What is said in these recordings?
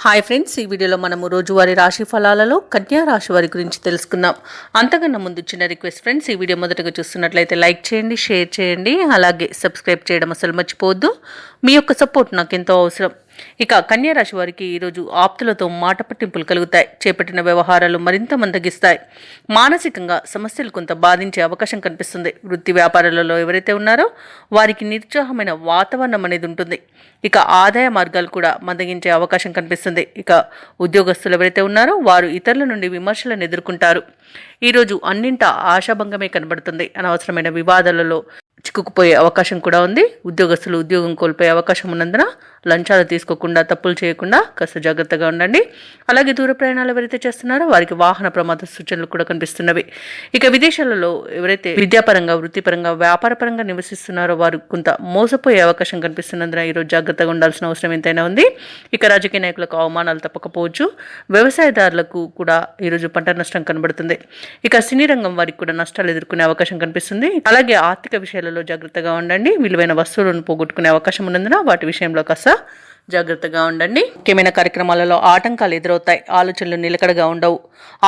Hi friends, ఈ వీడియోలో మనము రోజువారీ రాశి ఫలాలలో కన్యా రాశి వారి గురించి తెలుసుకుందాం. అంతకన్నా ముందు చిన్న రిక్వెస్ట్ ఫ్రెండ్స్, ఈ వీడియో మొదటగా చూస్తున్నట్లయితే లైక్ చేయండి, షేర్ చేయండి, అలాగే సబ్స్క్రైబ్ చేయడం అసలు మర్చిపోవద్దు. మీ యొక్క సపోర్ట్ నాకు ఎంతో అవసరం. ఇక కన్యా రాశి వారికి ఈరోజు ఆప్తులతో మాట పట్టింపులు కలుగుతాయి. చేపట్టిన వ్యవహారాలు మరింత మందగిస్తాయి. మానసికంగా సమస్యలు కొంత బాధించే అవకాశం కనిపిస్తుంది. వృత్తి వ్యాపారాలలో ఎవరైతే ఉన్నారో వారికి నిరుత్సాహమైన వాతావరణం అనేది ఉంటుంది. ఇక ఆదాయ మార్గాలు కూడా మందగించే అవకాశం కనిపిస్తుంది. ఇక ఉద్యోగస్తులు ఎవరైతే ఉన్నారో వారు ఇతరుల నుండి విమర్శలను ఎదుర్కొంటారు. ఈరోజు అన్నింటా ఆశాభంగమే కనబడుతుంది. అనవసరమైన వివాదాలలో చిక్కుకుపోయే అవకాశం కూడా ఉంది. ఉద్యోగస్తులు ఉద్యోగం కోల్పోయే అవకాశం ఉన్నందున లంచాలు తీసుకోకుండా, తప్పులు చేయకుండా కాస్త జాగ్రత్తగా ఉండండి. అలాగే దూర ప్రయాణాలు ఎవరైతే చేస్తున్నారో వారికి వాహన ప్రమాద సూచనలు కూడా కనిపిస్తున్నవి. ఇక విదేశాలలో ఎవరైతే విద్యాపరంగా, వృత్తిపరంగా, వ్యాపారపరంగా నివసిస్తున్నారో వారు కొంత మోసపోయే అవకాశం కనిపిస్తున్నందున ఈరోజు జాగ్రత్తగా ఉండాల్సిన అవసరం ఎంతైనా ఉంది. ఇక రాజకీయ నాయకులకు అవమానాలు తప్పకపోవచ్చు. వ్యవసాయదారులకు కూడా ఈరోజు పంట నష్టం కనబడుతుంది. ఇక సినీ రంగం వారికి కూడా నష్టాలు ఎదుర్కొనే అవకాశం కనిపిస్తుంది. అలాగే ఆర్థిక విషయాలలో జాగ్రత్తగా ఉండండి. విలువైన వస్తువులను పోగొట్టుకునే అవకాశం ఉన్నందున వాటి విషయంలో కాస్త జాగ్రత్తగా ఉండండి. ముఖ్యమైన కార్యక్రమాలలో ఆటంకాలు ఎదురవుతాయి. ఆలోచనలు నిలకడగా ఉండవు.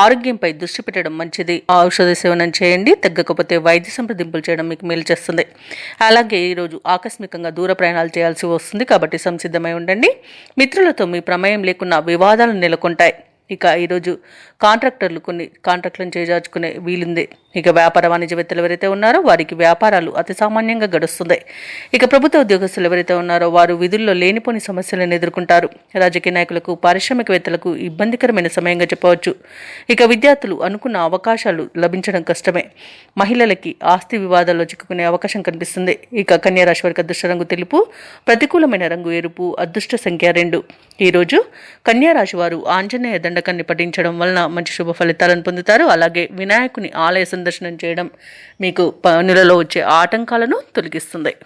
ఆరోగ్యంపై దృష్టి పెట్టడం మంచిది. ఔషధ సేవనం చేయండి. తగ్గకపోతే వైద్య సంప్రదింపులు చేయడం మీకు మేలు చేస్తుంది. అలాగే ఈరోజు ఆకస్మికంగా దూర ప్రయాణాలు చేయాల్సి వస్తుంది కాబట్టి సంసిద్ధమై ఉండండి. మిత్రులతో మీ ప్రమేయం లేకున్నా వివాదాలు నెలకొంటాయి. ఇక ఈరోజు కాంట్రాక్టర్లు కొన్ని కాంట్రాక్టులను చేజార్చుకునే వీలుంది. ఇక వ్యాపార వాణిజ్యవేత్తలు ఎవరైతే ఉన్నారో వారికి వ్యాపారాలు అతి సామాన్యంగా గడుస్తుంది. ఇక ప్రభుత్వ ఉద్యోగస్తులు ఎవరైతే ఉన్నారో వారు విధుల్లో లేనిపోని సమస్యలను ఎదుర్కొంటారు. రాజకీయ నాయకులకు, పారిశ్రామికవేత్తలకు ఇబ్బందికరమైన సమయంగా చెప్పవచ్చు. ఇక విద్యార్థులు అనుకున్న అవకాశాలు లభించడం కష్టమే. మహిళలకి ఆస్తి వివాదాల్లో చిక్కుకునే అవకాశం కనిపిస్తుంది. ఇక కన్యా రాశి వారికి అదృష్ట రంగు తెలుపు, ప్రతికూలమైన రంగు ఎరుపు, అదృష్ట సంఖ్య 2. ఈరోజు కన్యా రాశి వారు ఆంజనేయ దండకాన్ని పఠించడం వలన మంచి శుభ ఫలితాలను పొందుతారు. అలాగే వినాయకుని ఆలయ సందర్శనం చేయడం మీకు పనులలో వచ్చే ఆటంకాలను తొలగిస్తుంది.